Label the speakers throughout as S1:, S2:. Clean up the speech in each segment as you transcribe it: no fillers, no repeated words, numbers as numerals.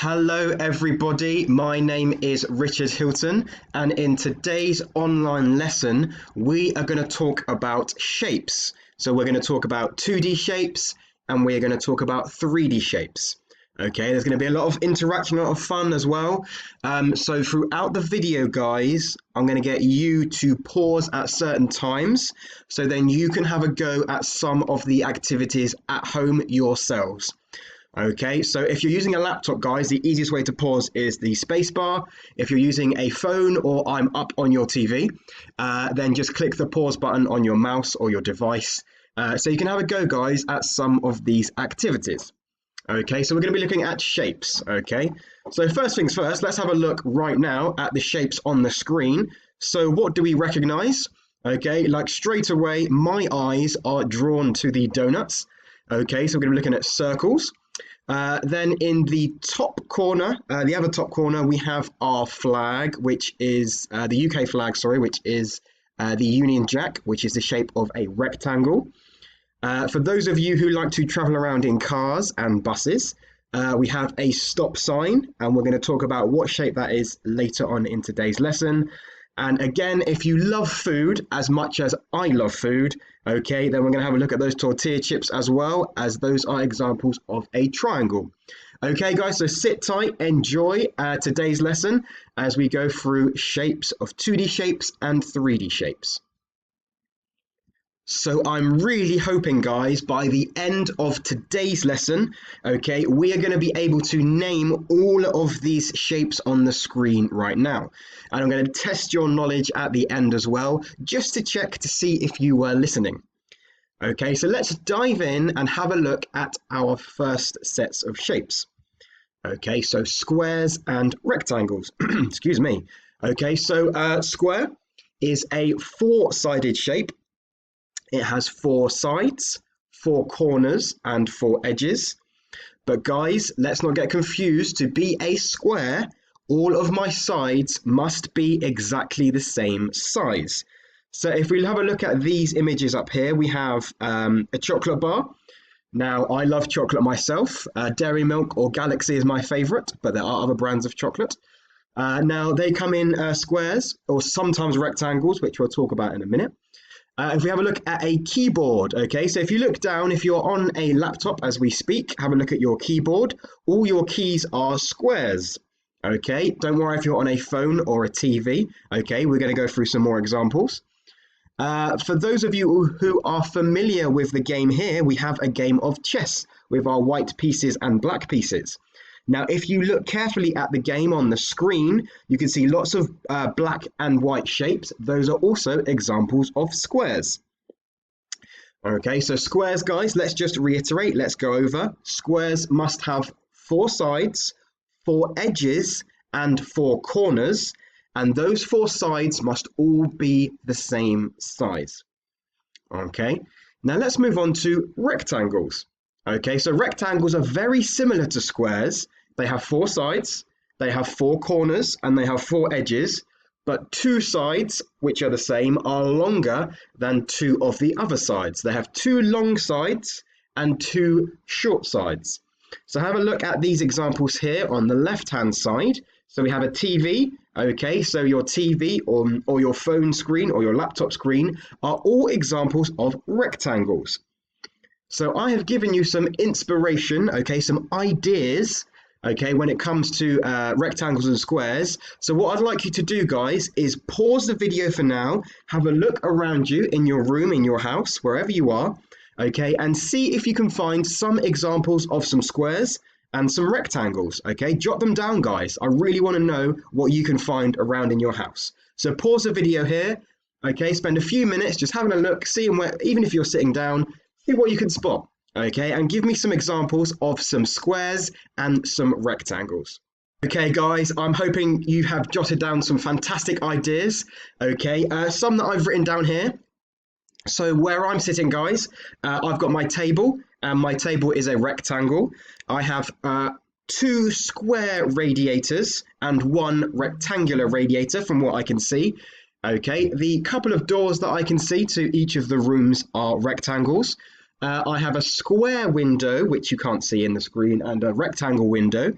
S1: Hello everybody, my name is Richard Hilton, and in today's online lesson we are going to talk about shapes. So we're going to talk about 2D shapes and we're going to talk about 3D shapes. Okay, there's going to be a lot of interaction, a lot of fun as well. So throughout the video, guys, I'm going to get you to pause at certain times so then you can have a go at some of the activities at home yourselves. Okay, so if you're using a laptop, guys, the easiest way to pause is the space bar. If you're using a phone or I'm up on your TV, then just click the pause button on your mouse or your device. So you can have a go, guys, at some of these activities. Okay, so we're going to be looking at shapes. Okay, so first things first, let's have a look right now at the shapes on the screen. So what do we recognize? Okay, like straight away, my eyes are drawn to the donuts. Okay, so we're going to be looking at circles. Then in the top corner, the other top corner, we have our flag, which is the UK flag, sorry, which is the Union Jack, which is the shape of a rectangle. For those of you who like to travel around in cars and buses, we have a stop sign, and we're going to talk about what shape that is later on in today's lesson. And again, if you love food as much as I love food, okay, then we're going to have a look at those tortilla chips as well, as those are examples of a triangle. Okay, guys, so sit tight, enjoy today's lesson as we go through shapes of 2D shapes and 3D shapes. So I'm really hoping, guys, by the end of today's lesson, okay, we are going to be able to name all of these shapes on the screen right now. And I'm going to test your knowledge at the end as well, just to check to see if you were listening. Okay, so let's dive in and have a look at our first sets of shapes. Okay, so squares and rectangles. Excuse me. Okay, so square is a four-sided shape. It has four sides, four corners, and four edges. But guys, let's not get confused. To be a square, all of my sides must be exactly the same size. So if we have a look at these images up here, we have a chocolate bar. Now, I love chocolate myself. Dairy Milk or Galaxy is my favorite, but there are other brands of chocolate. Now, they come in squares or sometimes rectangles, which we'll talk about in a minute. If we have a look at a keyboard, okay, so if you look down, if you're on a laptop as we speak, have a look at your keyboard, all your keys are squares, okay? Don't worry if you're on a phone or a TV, okay? We're going to go through some more examples. For those of you who are familiar with the game here, we have a game of chess with our white pieces and black pieces. Now, if you look carefully at the game on the screen, you can see lots of black and white shapes. Those are also examples of squares. Okay, so squares, guys, let's just reiterate. Let's go over. Squares must have four sides, four edges, and four corners. And those four sides must all be the same size. Okay, now let's move on to rectangles. Okay, so rectangles are very similar to squares. They have four sides, they have four corners, and they have four edges, but two sides, which are the same, are longer than two of the other sides. They have two long sides and two short sides. So have a look at these examples here on the left-hand side. So we have a TV, okay, so your TV or your phone screen or your laptop screen are all examples of rectangles. So I have given you some inspiration, okay, some ideas, okay, when it comes to rectangles and squares. So what I'd like you to do, guys, is pause the video for now, have a look around you in your room, in your house, wherever you are, okay, and see if you can find some examples of some squares and some rectangles, okay? Jot them down, guys. I really want to know what you can find around in your house. So pause the video here, okay, spend a few minutes just having a look, seeing where, even if you're sitting down, see what you can spot, okay, and give me some examples of some squares and some rectangles. Okay, guys, I'm hoping you have jotted down some fantastic ideas, okay, some that I've written down here. So where I'm sitting, guys, I've got my table, and my table is a rectangle. I have two square radiators and one rectangular radiator from what I can see. Okay, the couple of doors that I can see to each of the rooms are rectangles. I have a square window, which you can't see in the screen, and a rectangle window.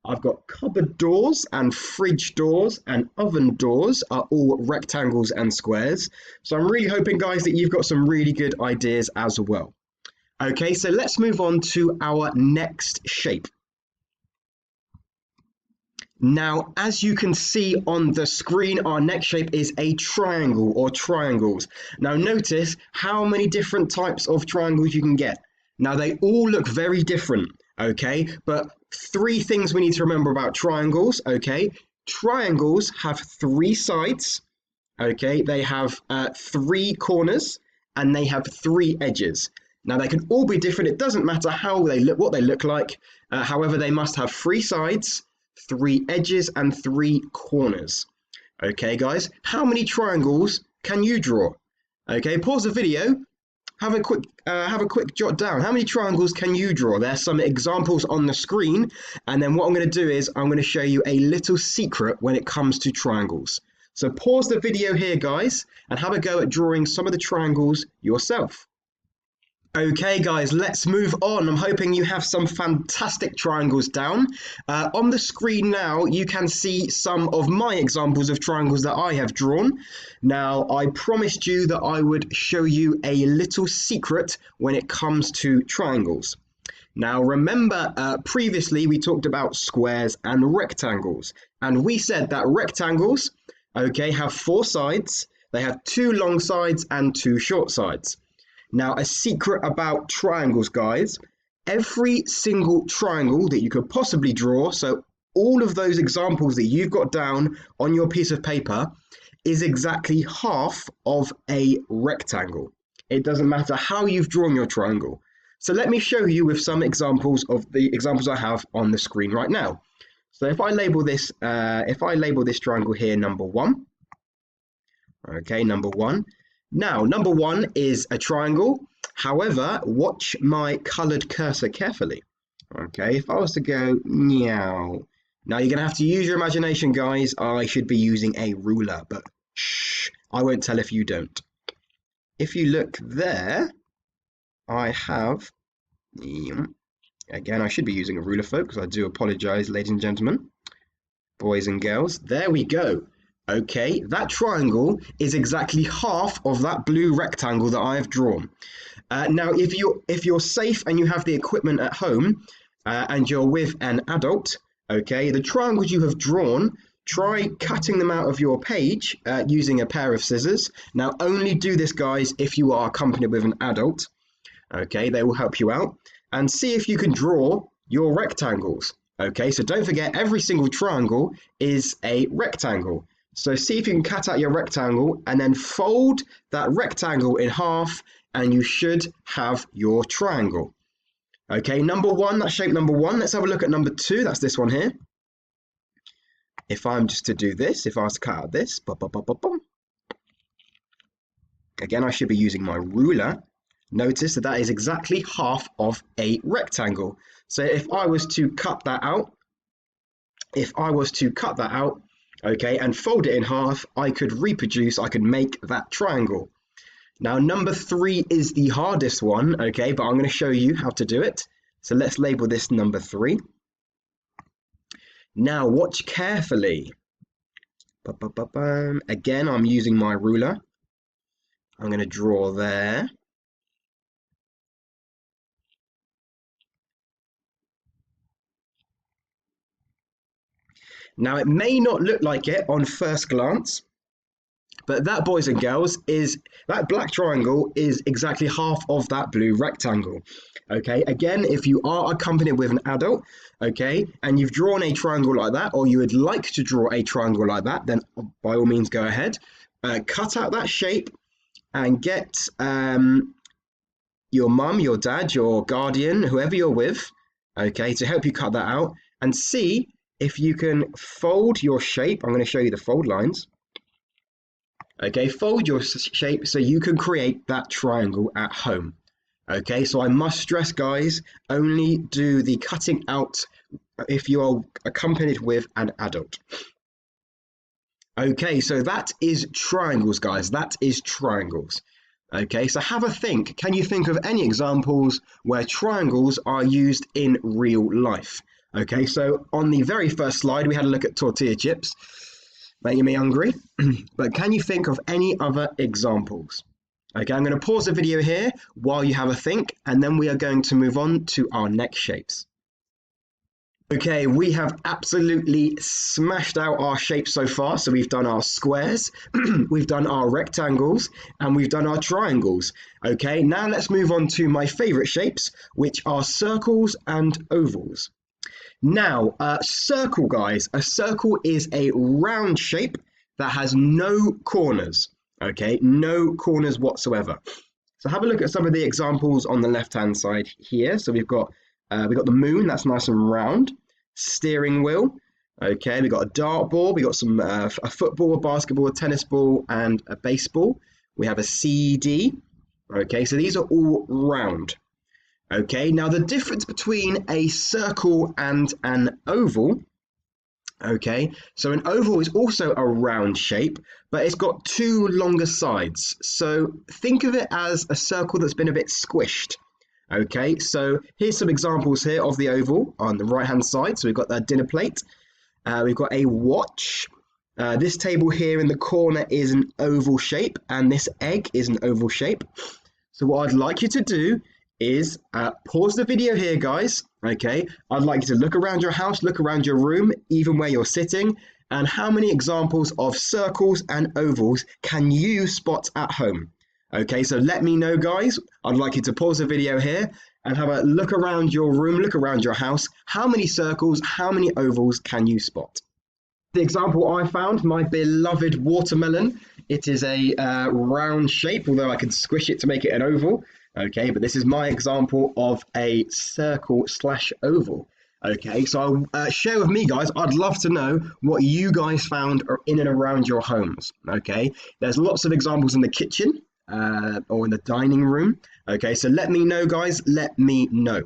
S1: I've got cupboard doors and fridge doors and oven doors are all rectangles and squares. So I'm really hoping, guys, that you've got some really good ideas as well. Okay, so let's move on to our next shape. Now, as you can see on the screen, our next shape is a triangle or triangles. Now, notice how many different types of triangles you can get. Now, they all look very different, okay? But three things we need to remember about triangles, okay? Triangles have three sides, okay? They have three corners, and they have three edges. Now, they can all be different. It doesn't matter how they look, what they look like. However, they must have three sides, three edges, and three corners. Okay, guys, how many triangles can you draw? Okay, pause the video, have a quick jot down. How many triangles can you draw? There's some examples on the screen, and then what I'm going to do is I'm going to show you a little secret when it comes to triangles. So pause the video here, guys, and have a go at drawing some of the triangles yourself. Okay, guys, let's move on. I'm hoping you have some fantastic triangles down. On the screen now, you can see some of my examples of triangles that I have drawn. Now, I promised you that I would show you a little secret when it comes to triangles. Now, remember, previously we talked about squares and rectangles, and we said that rectangles, okay, have four sides. They have two long sides and two short sides. Now, a secret about triangles, guys, every single triangle that you could possibly draw, so all of those examples that you've got down on your piece of paper, is exactly half of a rectangle. It doesn't matter how you've drawn your triangle. So let me show you with some examples of the examples I have on the screen right now. So if I label this triangle here number 1, okay, number 1. Now, number 1 is a triangle. However, watch my colored cursor carefully. Okay, if I was to go meow. Now, you're going to have to use your imagination, guys. I should be using a ruler, but shh, I won't tell if you don't. If you look there, I have, again, I should be using a ruler, folks. I do apologize, ladies and gentlemen, boys and girls. There we go. Okay, that triangle is exactly half of that blue rectangle that I have drawn. Now, if you're safe and you have the equipment at home and you're with an adult, okay, the triangles you have drawn, try cutting them out of your page using a pair of scissors. Now, only do this, guys, if you are accompanied with an adult. Okay, they will help you out. And see if you can draw your rectangles. Okay, so don't forget, every single triangle is a rectangle. So see if you can cut out your rectangle and then fold that rectangle in half and you should have your triangle. Okay, number 1, that's shape number 1. Let's have a look at number 2. That's this one here. If I'm just to do this, if I was to cut out this, again, I should be using my ruler. Notice that is exactly half of a rectangle. So if I was to cut that out, okay, and fold it in half, I could make that triangle. Now, number 3 is the hardest one, okay, but I'm going to show you how to do it. So let's label this number 3. Now, watch carefully. Again, I'm using my ruler. I'm going to draw there. Now, it may not look like it on first glance, but that, boys and girls, that black triangle is exactly half of that blue rectangle. Okay, again, if you are accompanied with an adult, okay, and you've drawn a triangle like that, or you would like to draw a triangle like that, then by all means go ahead. Cut out that shape and get your mum, your dad, your guardian, whoever you're with, okay, to help you cut that out, and see if you can fold your shape. I'm going to show you the fold lines. Okay, fold your shape so you can create that triangle at home. Okay, so I must stress, guys, only do the cutting out if you are accompanied with an adult. Okay, so that is triangles, guys. That is triangles. Okay, so have a think. Can you think of any examples where triangles are used in real life? Okay, so on the very first slide, we had a look at tortilla chips, making me hungry. But can you think of any other examples? Okay, I'm going to pause the video here while you have a think, and then we are going to move on to our next shapes. Okay, we have absolutely smashed out our shapes so far. So we've done our squares, we've done our rectangles, and we've done our triangles. Okay, now let's move on to my favorite shapes, which are circles and ovals. Now, circle, guys. A circle is a round shape that has no corners. Okay, no corners whatsoever. So have a look at some of the examples on the left-hand side here. So we've got the moon, that's nice and round. Steering wheel. Okay, we've got a dartboard. We've got some a football, a basketball, a tennis ball, and a baseball. We have a CD. Okay, so these are all round. Okay, now the difference between a circle and an oval. Okay, so an oval is also a round shape, but it's got two longer sides. So think of it as a circle that's been a bit squished. Okay, so here's some examples here of the oval on the right hand side. So we've got the dinner plate, we've got a watch. This table here in the corner is an oval shape, and this egg is an oval shape. So what I'd like you to do is pause the video here, guys. Okay, I'd like you to look around your house, look around your room, even where you're sitting, and how many examples of circles and ovals can you spot at home? Okay, so let me know, guys. I'd like you to pause the video here and have a look around your room, look around your house. How many circles, how many ovals can you spot? The example I found, my beloved watermelon. It is a round shape, although I could squish it to make it an oval. Okay, but this is my example of a circle slash oval. Okay, so share with me, guys. I'd love to know what you guys found in and around your homes. Okay, there's lots of examples in the kitchen or in the dining room. Okay, so let me know, guys. Let me know.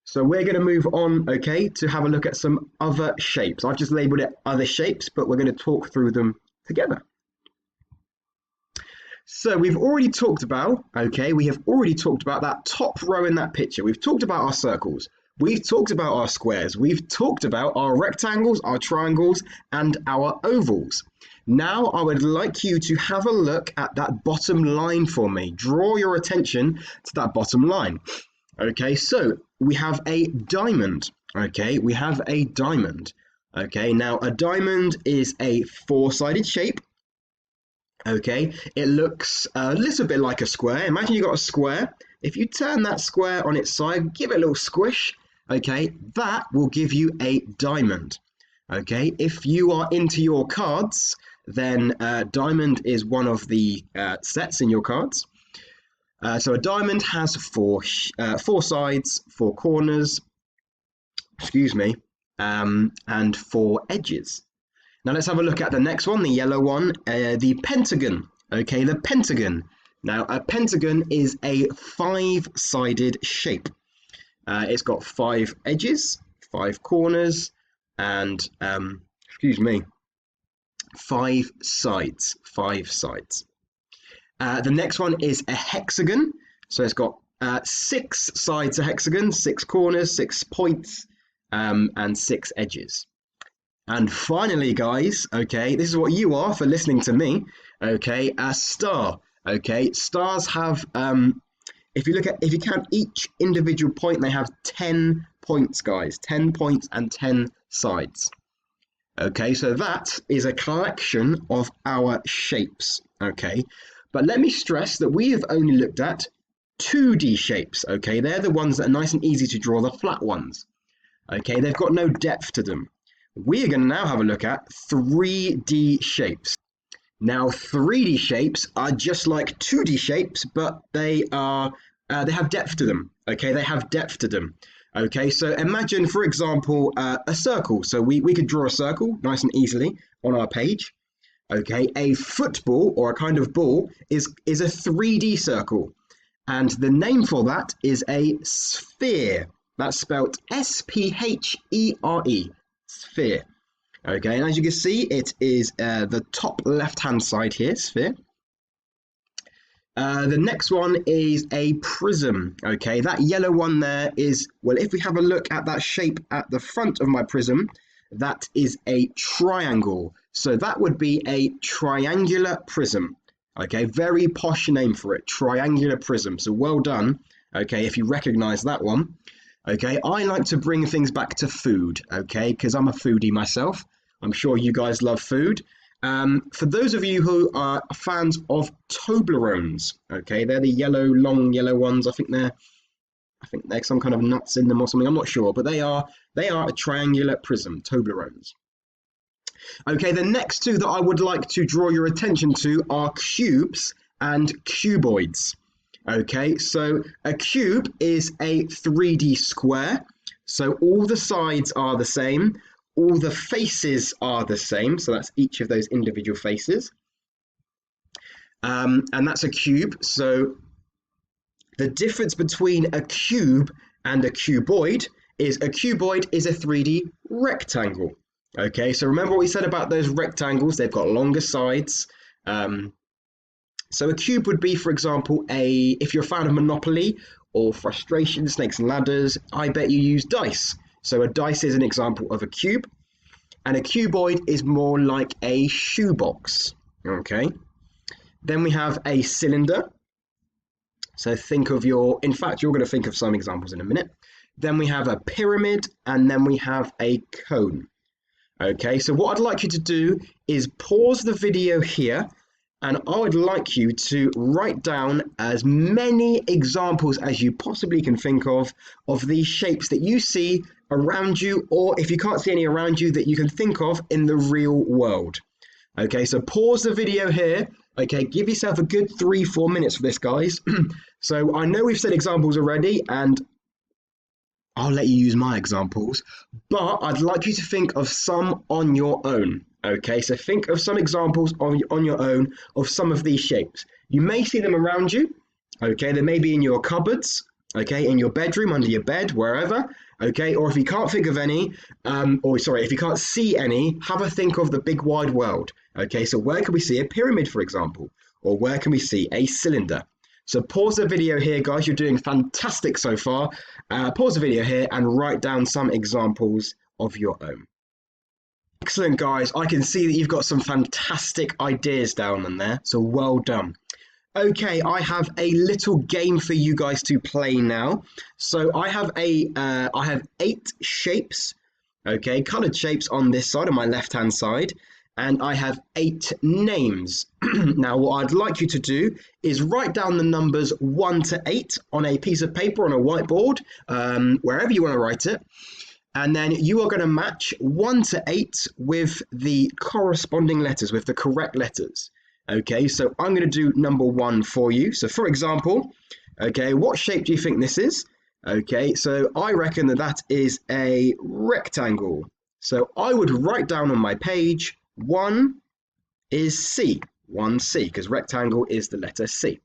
S1: So we're going to move on, okay, to have a look at some other shapes. I've just labeled it other shapes, but we're going to talk through them together. So we've already talked about, okay, we have already talked about that top row in that picture. We've talked about our circles. We've talked about our squares. We've talked about our rectangles, our triangles, and our ovals. Now I would like you to have a look at that bottom line for me. Draw your attention to that bottom line. Okay, so we have a diamond. Okay, we have a diamond. Okay, now a diamond is a four-sided shape. Okay, it looks a little bit like a square. Imagine you got a square. If you turn that square on its side, give it a little squish, okay, that will give you a diamond. Okay, if you are into your cards, then diamond is one of the sets in your cards. So a diamond has four sides, four corners, and four edges. Now let's have a look at the next one, the yellow one, the pentagon. Okay, the pentagon. Now a pentagon is a five-sided shape. It's got five edges, five corners, and five sides. The next one is a hexagon. So it's got 6 sides, a hexagon, 6 corners, 6 points, and 6 edges. And finally, guys, okay, this is what you are for listening to me, okay, a star. Okay, stars have, if you count each individual point, they have 10 points, guys, 10 points and 10 sides. Okay, so that is a collection of our shapes, okay? But let me stress that we have only looked at 2D shapes, okay? They're the ones that are nice and easy to draw, the flat ones. Okay, they've got no depth to them. We're going to now have a look at 3D shapes. Now, 3D shapes are just like 2D shapes, but they have depth to them. Okay, they have depth to them. Okay, so imagine, for example, a circle. So we could draw a circle nice and easily on our page. Okay, a football or a kind of ball is a 3D circle. And the name for that is a sphere. That's spelled S-P-H-E-R-E, sphere. Okay, and as you can see, it is the top left-hand side here, sphere. The next one is a prism. Okay, that yellow one there is, well, if we have a look at that shape at the front of my prism, that is a triangle. So that would be a triangular prism. Okay, very posh name for it, triangular prism. So well done. Okay, if you recognize that one. Okay, I like to bring things back to food. Okay, because I'm a foodie myself. I'm sure you guys love food. For those of you who are fans of Toblerones, okay, they're the yellow, long yellow ones. I think there's some kind of nuts in them or something. I'm not sure, but they are a triangular prism, Toblerones. Okay, the next two that I would like to draw your attention to are cubes and cuboids. Okay, so a cube is a 3D square. So all the sides are the same. All the faces are the same. So that's each of those individual faces. And that's a cube. So the difference between a cube and a cuboid is a 3D rectangle. Okay, so remember what we said about those rectangles? They've got longer sides. So a cube would be, for example, if you're a fan of Monopoly or Frustration, Snakes and Ladders, I bet you use dice. So a dice is an example of a cube. And a cuboid is more like a shoebox. Okay. Then we have a cylinder. So in fact, you're going to think of some examples in a minute. Then we have a pyramid, and then we have a cone. Okay, so what I'd like you to do is pause the video here, and I would like you to write down as many examples as you possibly can think of these shapes that you see around you, or if you can't see any around you, that you can think of in the real world. Okay, so pause the video here. Okay, give yourself a good 3-4 minutes for this, guys. So I know we've said examples already, and I'll let you use my examples, but I'd like you to think of some on your own. Okay, so think of some examples on your own of some of these shapes. You may see them around you. Okay, they may be in your cupboards. Okay, in your bedroom, under your bed, wherever. Okay, or if you can't think of any, if you can't see any, have a think of the big wide world. Okay, so where can we see a pyramid, for example? Or where can we see a cylinder? So pause the video here, guys. You're doing fantastic so far. Pause the video here and write down some examples of your own. Excellent, guys. I can see that you've got some fantastic ideas down in there. So well done. Okay, I have a little game for you guys to play now. So I have 8 shapes, okay, colored shapes on this side, on my left-hand side. And I have 8 names. Now, what I'd like you to do is write down the numbers 1 to 8 on a piece of paper, on a whiteboard, wherever you want to write it. And then you are going to match 1 to 8 with the corresponding letters, with the correct letters. Okay, so I'm going to do number 1 for you. So, for example, okay, what shape do you think this is? Okay, so I reckon that is a rectangle. So I would write down on my page 1 is C, 1C, because rectangle is the letter C.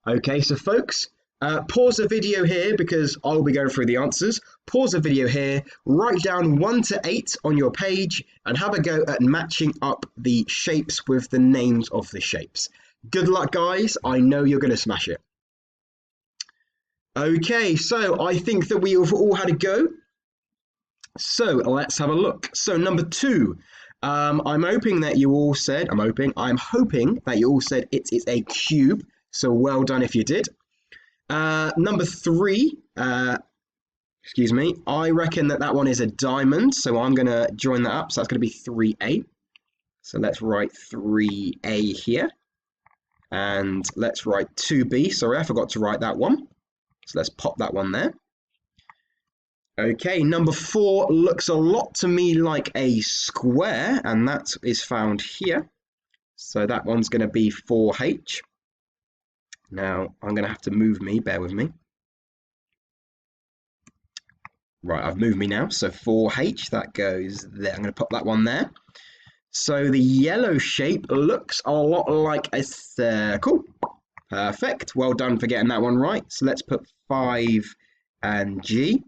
S1: Okay, so folks, pause the video here because I'll be going through the answers. Pause the video here, write down 1 to 8 on your page, and have a go at matching up the shapes with the names of the shapes. Good luck, guys. I know you're going to smash it. Okay, so I think that we have all had a go. So let's have a look. So number 2. I'm hoping that you all said it is a cube. So well done if you did. Number 3, I reckon that one is a diamond. So I'm going to join that up. So that's going to be 3A. So let's write 3A here. And let's write 2B. Sorry, I forgot to write that one. So let's pop that one there. Okay, number 4 looks a lot to me like a square, and that is found here. So that one's going to be 4H. Now, I'm going to have to move me, bear with me. Right, I've moved me now, so 4H, that goes there. I'm going to pop that one there. So the yellow shape looks a lot like a circle. Perfect, well done for getting that one right. So let's put 5 and G.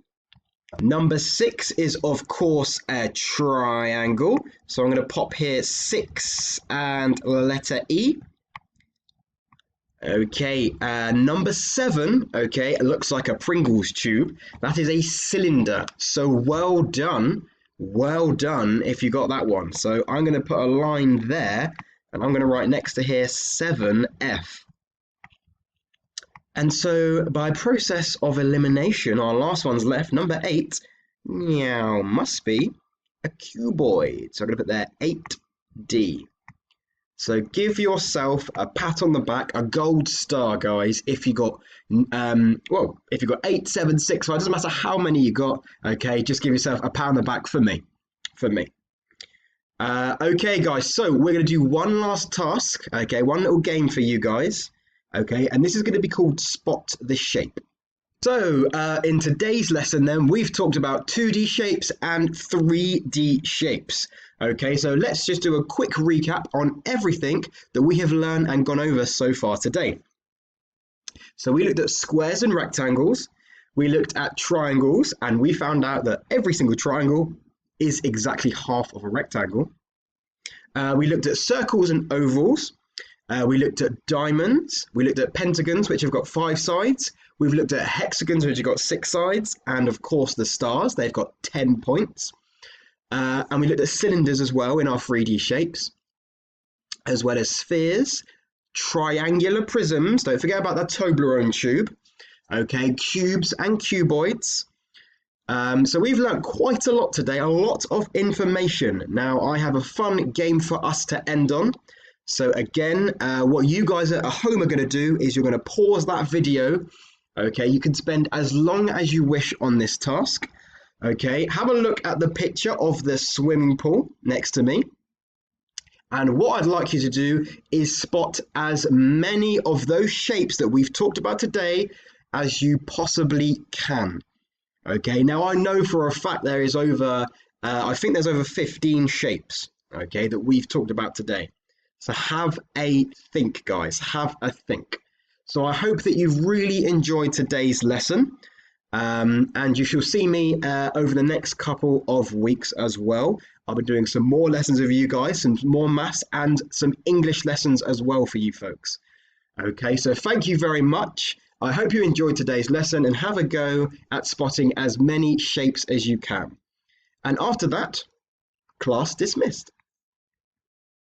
S1: Number 6 is, of course, a triangle. So I'm going to pop here 6 and letter E. Okay, number 7, okay, it looks like a Pringles tube. That is a cylinder. So well done. Well done if you got that one. So I'm going to put a line there, and I'm going to write next to here 7F. And so by process of elimination, our last one's left, number 8, meow, must be a cuboid. So I'm going to put there 8D. So give yourself a pat on the back, a gold star, guys, if you got, if you got 8, 7, 6, 5, it doesn't matter how many you got, okay, just give yourself a pat on the back for me, Okay, guys, so we're going to do one last task, okay, one little game for you guys, okay, and this is going to be called Spot the Shape. So in today's lesson then, we've talked about 2D shapes and 3D shapes. Okay, so let's just do a quick recap on everything that we have learned and gone over so far today. So we looked at squares and rectangles, we looked at triangles, and we found out that every single triangle is exactly half of a rectangle. We looked at circles and ovals. We looked at diamonds, we looked at pentagons, which have got 5 sides. We've looked at hexagons, which have got 6 sides. And of course, the stars, they've got 10 points. And we looked at cylinders as well in our 3D shapes, as well as spheres, triangular prisms. Don't forget about that Toblerone tube. Okay, cubes and cuboids. So we've learned quite a lot today, a lot of information. Now, I have a fun game for us to end on. So again, what you guys at home are going to do is you're going to pause that video. Okay, you can spend as long as you wish on this task. Okay, have a look at the picture of the swimming pool next to me. And what I'd like you to do is spot as many of those shapes that we've talked about today as you possibly can. Okay, now I know for a fact there is over, I think there's over 15 shapes, okay, that we've talked about today. So have a think, guys, have a think. So I hope that you've really enjoyed today's lesson. And you shall see me over the next couple of weeks as well. I'll be doing some more lessons with you guys, some more maths and some English lessons as well for you folks. Okay, so thank you very much. I hope you enjoyed today's lesson and have a go at spotting as many shapes as you can. And after that, class dismissed.